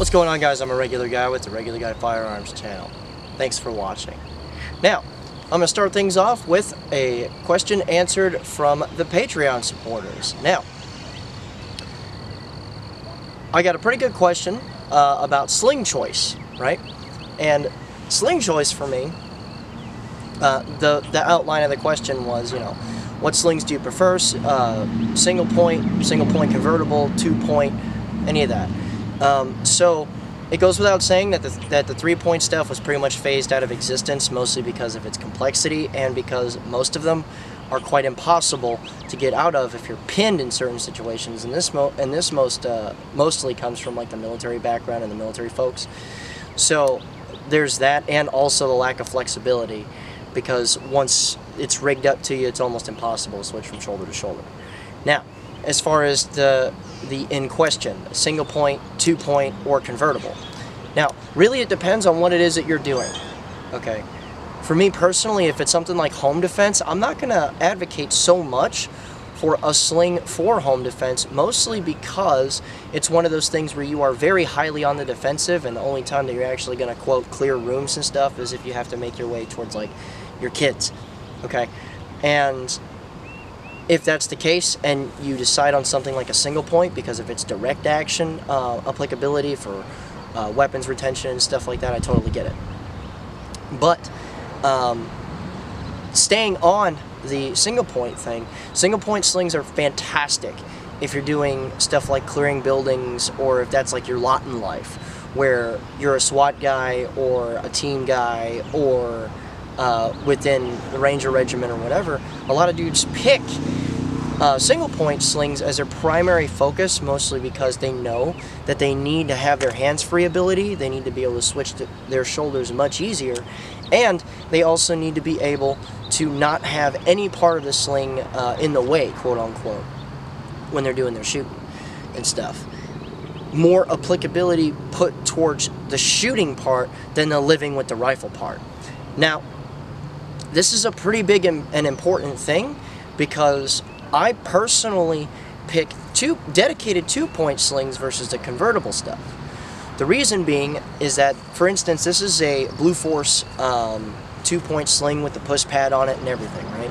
What's going on, guys? I'm a regular guy with the Regular Guy Firearms channel. Thanks for watching. Now, I'm going to start things off with a question answered from the Patreon supporters. Now, I got a pretty good question about sling choice, right? And sling choice for me, the outline of the question was, you know, what slings do you prefer? Single point convertible, 2-point, any of that. So it goes without saying that the 3-point stuff was pretty much phased out of existence, mostly because of its complexity and because most of them are quite impossible to get out of if you're pinned in certain situations. And this mostly comes from like the military background and the military folks. So there's that, and also the lack of flexibility, because once it's rigged up to you, it's almost impossible to switch from shoulder to shoulder. Now, as far as the in question, single point, 2-point, or convertible. Now, really it depends on what it is that you're doing, okay? For me personally, if it's something like home defense, I'm not going to advocate so much for a sling for home defense, mostly because it's one of those things where you are very highly on the defensive, and the only time that you're actually going to, quote, clear rooms and stuff is if you have to make your way towards, like, your kids, okay? And if that's the case and you decide on something like a single point because of its direct action applicability for weapons retention and stuff like that, I totally get it. But staying on the single point thing, single point slings are fantastic if you're doing stuff like clearing buildings, or if that's like your lot in life, where you're a SWAT guy or a team guy, or within the Ranger Regiment or whatever. A lot of dudes pick single point slings as their primary focus, mostly because they know that they need to have their hands-free ability, they need to be able to switch to their shoulders much easier, and they also need to be able to not have any part of the sling in the way, quote-unquote, when they're doing their shooting and stuff. More applicability put towards the shooting part than the living with the rifle part. Now, this is a pretty big and important thing, because I personally pick dedicated 2-point slings versus the convertible stuff. The reason being is that, for instance, this is a Blue Force 2-point sling with the push pad on it and everything, right?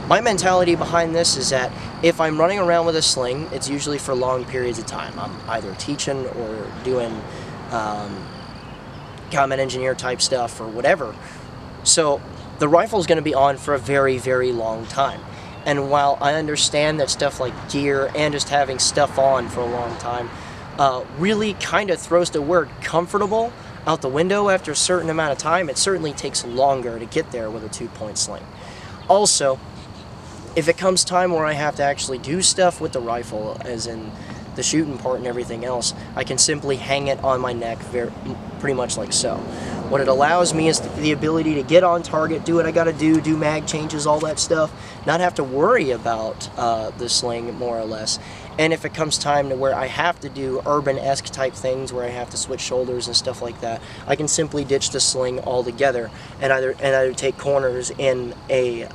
My mentality behind this is that if I'm running around with a sling, it's usually for long periods of time. I'm either teaching or doing combat engineer type stuff or whatever. So the rifle is going to be on for a very, very long time. And while I understand that stuff like gear and just having stuff on for a long time really kind of throws the word comfortable out the window after a certain amount of time, it certainly takes longer to get there with a 2-point sling. Also, if it comes time where I have to actually do stuff with the rifle, as in the shooting part and everything else, I can simply hang it on my neck pretty much like so. What it allows me is the ability to get on target, do what I gotta do mag changes, all that stuff, not have to worry about the sling, more or less. And if it comes time to where I have to do urban-esque type things, where I have to switch shoulders and stuff like that, I can simply ditch the sling altogether and either take corners in a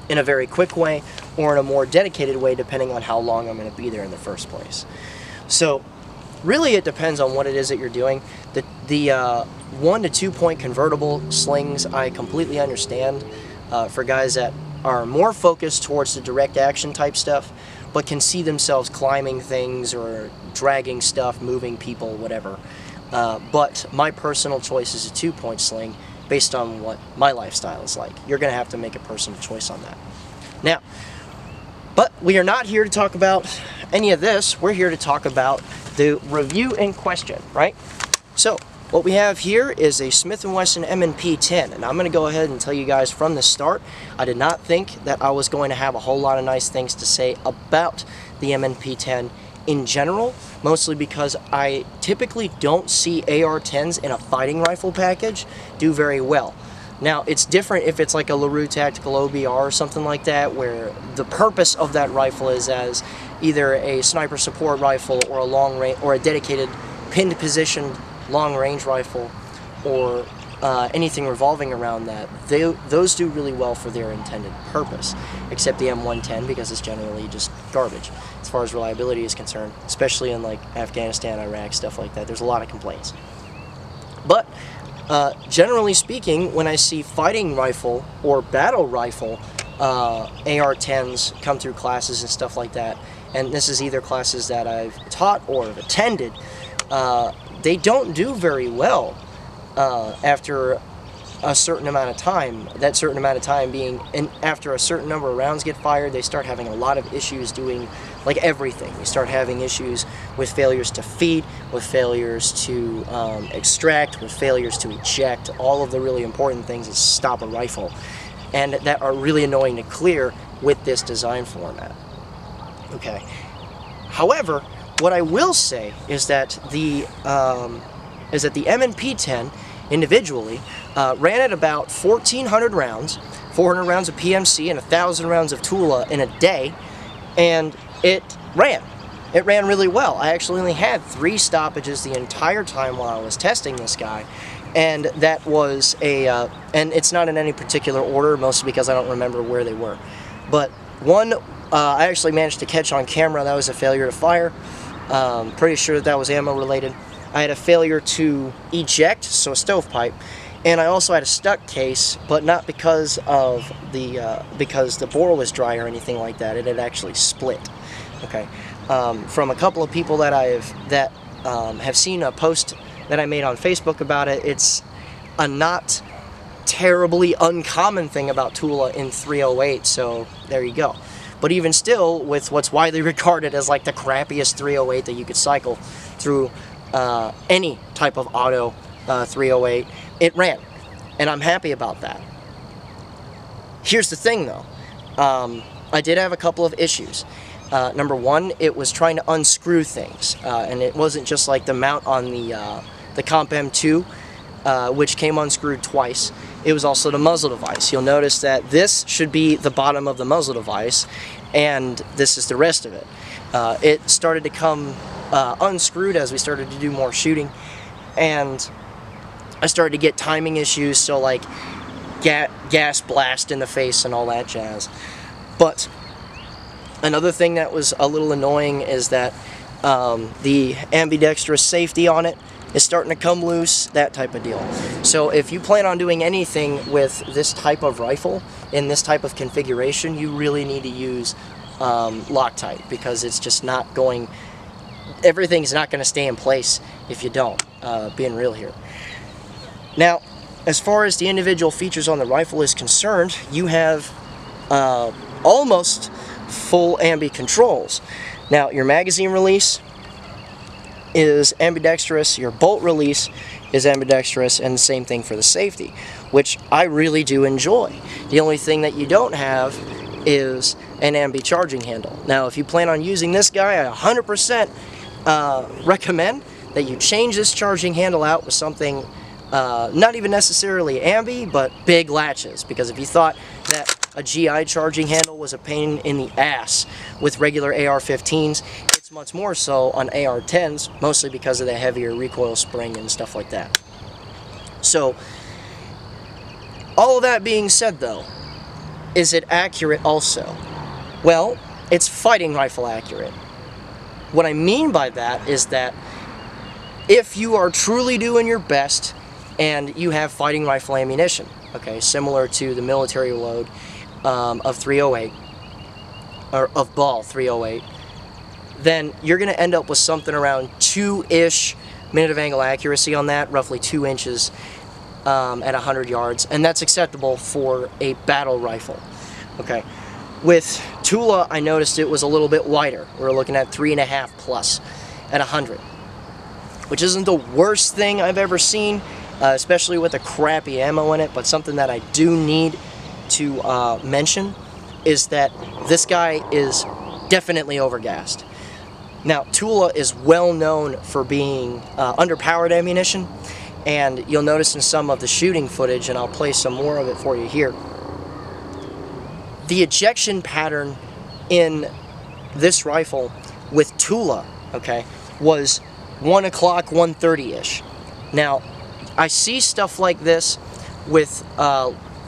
very quick way or in a more dedicated way, depending on how long I'm going to be there in the first place. So really it depends on what it is that you're doing. The 1 to 2-point convertible slings I completely understand for guys that are more focused towards the direct action type stuff, but can see themselves climbing things or dragging stuff, moving people, whatever. But my personal choice is a 2-point sling based on what my lifestyle is like. You're going to have to make a personal choice on that. Now, but we are not here to talk about any of this. We're here to talk about the review in question, right? So what we have here is a Smith & Wesson M&P10, and I'm going to go ahead and tell you guys from the start, I did not think that I was going to have a whole lot of nice things to say about the M&P10 in general, mostly because I typically don't see AR-10s in a fighting rifle package do very well. Now, it's different if it's like a LaRue Tactical OBR or something like that, where the purpose of that rifle is as either a sniper support rifle or a long range, or a dedicated pinned positioned long range rifle, or anything revolving around that. Those do really well for their intended purpose, except the M110, because it's generally just garbage as far as reliability is concerned, especially in like Afghanistan, Iraq, stuff like that. There's a lot of complaints. But generally speaking, when I see fighting rifle or battle rifle AR-10s come through classes and stuff like that, and this is either classes that I've taught or have attended, they don't do very well after a certain amount of time. That certain amount of time being, and after a certain number of rounds get fired, they start having a lot of issues doing like everything. You start having issues with failures to feed, with failures to extract, with failures to eject, all of the really important things that stop a rifle, and that are really annoying to clear with this design format. Okay. However, what I will say is that the M&P10 individually ran at about 1,400 rounds, 400 rounds of PMC and 1,000 rounds of Tula in a day, and it ran. It ran really well. I actually only had 3 stoppages the entire time while I was testing this guy, and that was and it's not in any particular order, mostly because I don't remember where they were. But one I actually managed to catch on camera. That was a failure to fire. Pretty sure that was ammo related. I had a failure to eject, so a stovepipe, and I also had a stuck case, but not because of because the bore was dry or anything like that. It had actually split. Okay, from a couple of people that have seen a post that I made on Facebook about it. It's a not terribly uncommon thing about Tula in 308. So there you go. But even still, with what's widely regarded as like the crappiest 308 that you could cycle through any type of auto 308, it ran, and I'm happy about that. Here's the thing though, I did have a couple of issues. Number one, it was trying to unscrew things, and it wasn't just like the mount on the Comp M2, which came unscrewed twice. It was also the muzzle device. You'll notice that this should be the bottom of the muzzle device, and this is the rest of it. It started to come unscrewed as we started to do more shooting, and I started to get timing issues, so like gas blast in the face and all that jazz. But another thing that was a little annoying is that the ambidextrous safety on it is starting to come loose, that type of deal. So if you plan on doing anything with this type of rifle in this type of configuration, you really need to use Loctite, because it's just not going, everything's not going to stay in place if you don't, being real here. Now, as far as the individual features on the rifle is concerned, you have almost full ambi controls. Now, your magazine release is ambidextrous, your bolt release is ambidextrous, and the same thing for the safety, which I really do enjoy. The only thing that you don't have is an ambi charging handle. Now, if you plan on using this guy, I 100% recommend that you change this charging handle out with something not even necessarily ambi, but big latches, because if you thought that a GI charging handle was a pain in the ass with regular AR-15s, it's much more so on AR-10s, mostly because of the heavier recoil spring and stuff like that. So, all of that being said though, is it accurate also? Well, it's fighting rifle accurate. What I mean by that is that if you are truly doing your best and you have fighting rifle ammunition, okay, similar to the military load of 308, or of ball 308, then you're going to end up with something around 2-ish minute of angle accuracy on that, roughly 2 inches at 100 yards, and that's acceptable for a battle rifle. Okay, with Tula, I noticed it was a little bit wider. We're looking at 3.5 plus at 100, which isn't the worst thing I've ever seen, especially with a crappy ammo in it, but something that I do need to mention is that this guy is definitely overgassed. Now, Tula is well known for being underpowered ammunition, and you'll notice in some of the shooting footage, and I'll play some more of it for you here, the ejection pattern in this rifle with Tula, okay, was 1 o'clock, 1:30-ish. Now, I see stuff like this with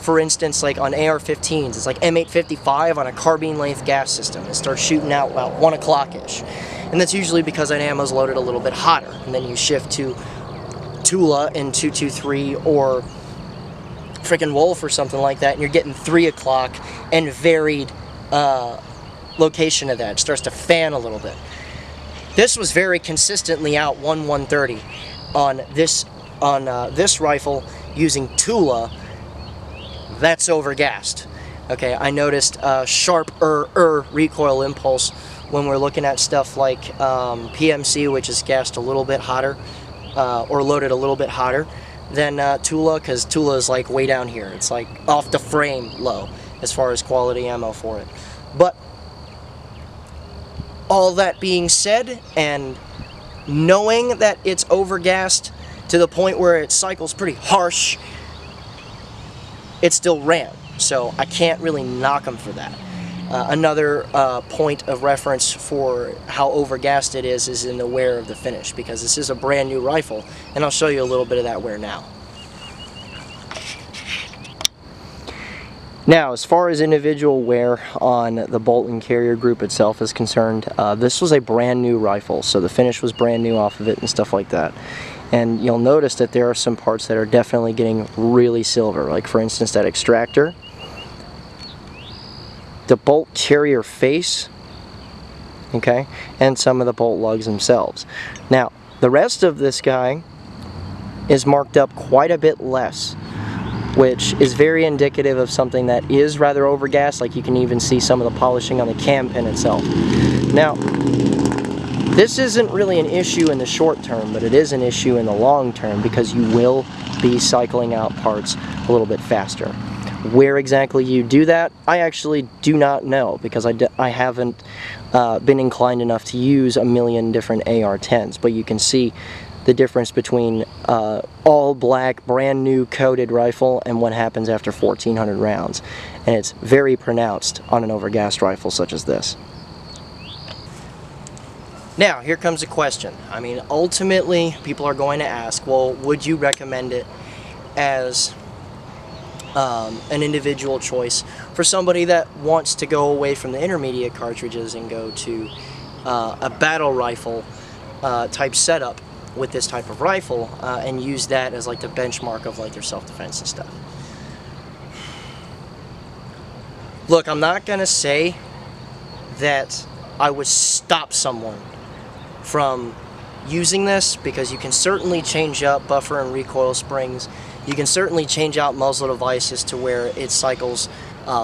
for instance, like on AR-15s, it's like M855 on a carbine length gas system. It starts shooting out about 1 o'clock-ish. And that's usually because that ammo's loaded a little bit hotter. And then you shift to Tula in 223 or freaking Wolf or something like that, and you're getting 3 o'clock and varied location of that. It starts to fan a little bit. This was very consistently out 130 on this rifle using Tula. That's overgassed. Okay, I noticed sharper recoil impulse when we're looking at stuff like PMC, which is gassed a little bit hotter or loaded a little bit hotter than Tula, because Tula is like way down here. It's like off the frame low as far as quality ammo for it. But all that being said, and knowing that it's overgassed to the point where it cycles pretty harsh, it still ran. So I can't really knock them for that. Another point of reference for how overgassed it is in the wear of the finish, because this is a brand new rifle, and I'll show you a little bit of that wear now. Now, as far as individual wear on the bolt and carrier group itself is concerned, this was a brand new rifle, so the finish was brand new off of it and stuff like that. And you'll notice that there are some parts that are definitely getting really silver, like for instance that extractor, the bolt carrier face, okay, and some of the bolt lugs themselves. Now, the rest of this guy is marked up quite a bit less, which is very indicative of something that is rather overgassed. Like you can even see some of the polishing on the cam pin itself. Now, this isn't really an issue in the short term, but it is an issue in the long term, because you will be cycling out parts a little bit faster. Where exactly you do that, I actually do not know, because I haven't been inclined enough to use a million different AR-10s, but you can see the difference between all black, brand new coated rifle and what happens after 1,400 rounds. And it's very pronounced on an overgassed rifle such as this. Now, here comes a question. I mean, ultimately, people are going to ask, well, would you recommend it as an individual choice for somebody that wants to go away from the intermediate cartridges and go to a battle rifle type setup with this type of rifle and use that as like the benchmark of like their self-defense and stuff? Look, I'm not gonna say that I would stop someone from using this, because you can certainly change up buffer and recoil springs. You can certainly change out muzzle devices to where it cycles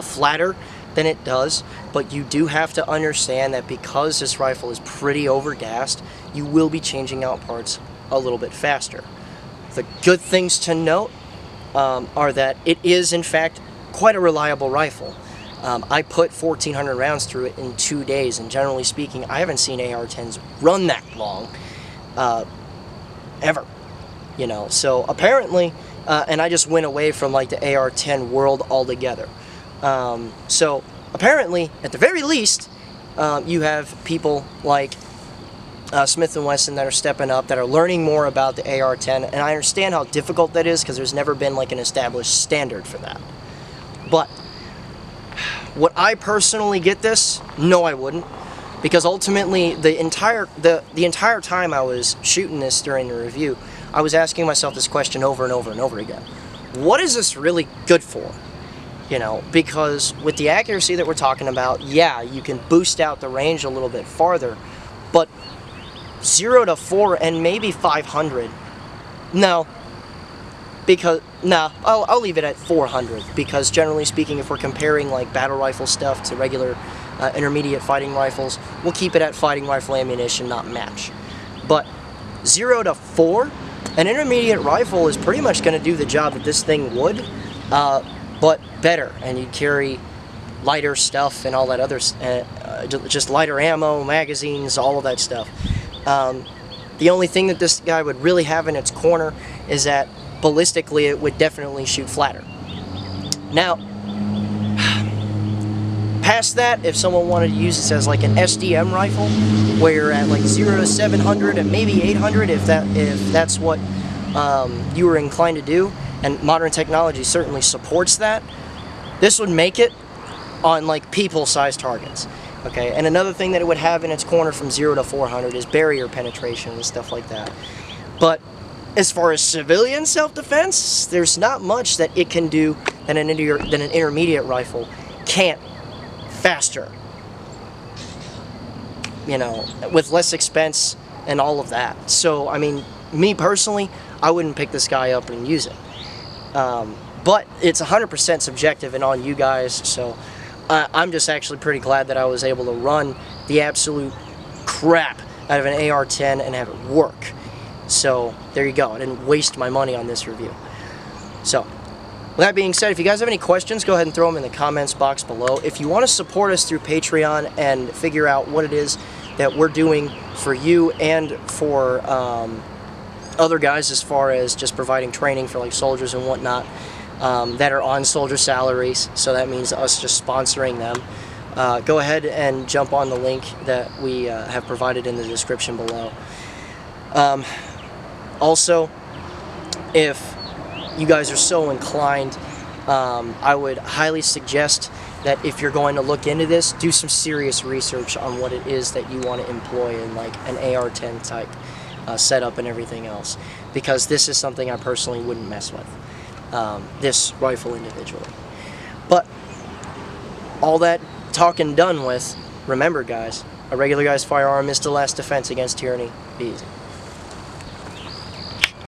flatter than it does, but you do have to understand that because this rifle is pretty overgassed, you will be changing out parts a little bit faster. The good things to note are that it is in fact quite a reliable rifle. I put 1,400 rounds through it in 2 days, and generally speaking, I haven't seen AR-10s run that long ever, you know. So apparently, and I just went away from like the AR-10 world altogether. So apparently, at the very least, you have people like Smith & Wesson that are stepping up, that are learning more about the AR-10, and I understand how difficult that is, because there's never been like an established standard for that. But would I personally get this? No, I wouldn't, because ultimately the entire time I was shooting this during the review, I was asking myself this question over and over and over again. What is this really good for? You know, because with the accuracy that we're talking about, yeah, you can boost out the range a little bit farther, but 0 to 4 and maybe 500, no. Because, nah, I'll leave it at 400, because generally speaking, if we're comparing like battle rifle stuff to regular intermediate fighting rifles, we'll keep it at fighting rifle ammunition, not match. But 0 to 4, an intermediate rifle is pretty much going to do the job that this thing would, but better, and you carry lighter stuff and all that other, just lighter ammo, magazines, all of that stuff. The only thing that this guy would really have in its corner is that ballistically it would definitely shoot flatter. Now, past that, if someone wanted to use this as like an SDM rifle, where you're at like 0 to 700 and maybe 800, if that's what you were inclined to do, and modern technology certainly supports that, this would make it on like people-sized targets. Okay, and another thing that it would have in its corner from 0 to 400 is barrier penetration and stuff like that. But as far as civilian self-defense, there's not much that it can do that an intermediate rifle can't faster. You know, with less expense and all of that. So, I mean, me personally, I wouldn't pick this guy up and use it. But it's 100% subjective and on you guys, so I'm just actually pretty glad that I was able to run the absolute crap out of an AR-10 and have it work. So, there you go. I didn't waste my money on this review. So, with that being said, if you guys have any questions, go ahead and throw them in the comments box below. If you want to support us through Patreon and figure out what it is that we're doing for you and for other guys as far as just providing training for like soldiers and whatnot that are on soldier salaries, so that means us just sponsoring them, go ahead and jump on the link that we have provided in the description below. Also, if you guys are so inclined, I would highly suggest that if you're going to look into this, do some serious research on what it is that you want to employ in like an AR-10 type setup and everything else, because this is something I personally wouldn't mess with, this rifle individually. But all that talking done with, remember guys, a regular guy's firearm is the last defense against tyranny. Be easy.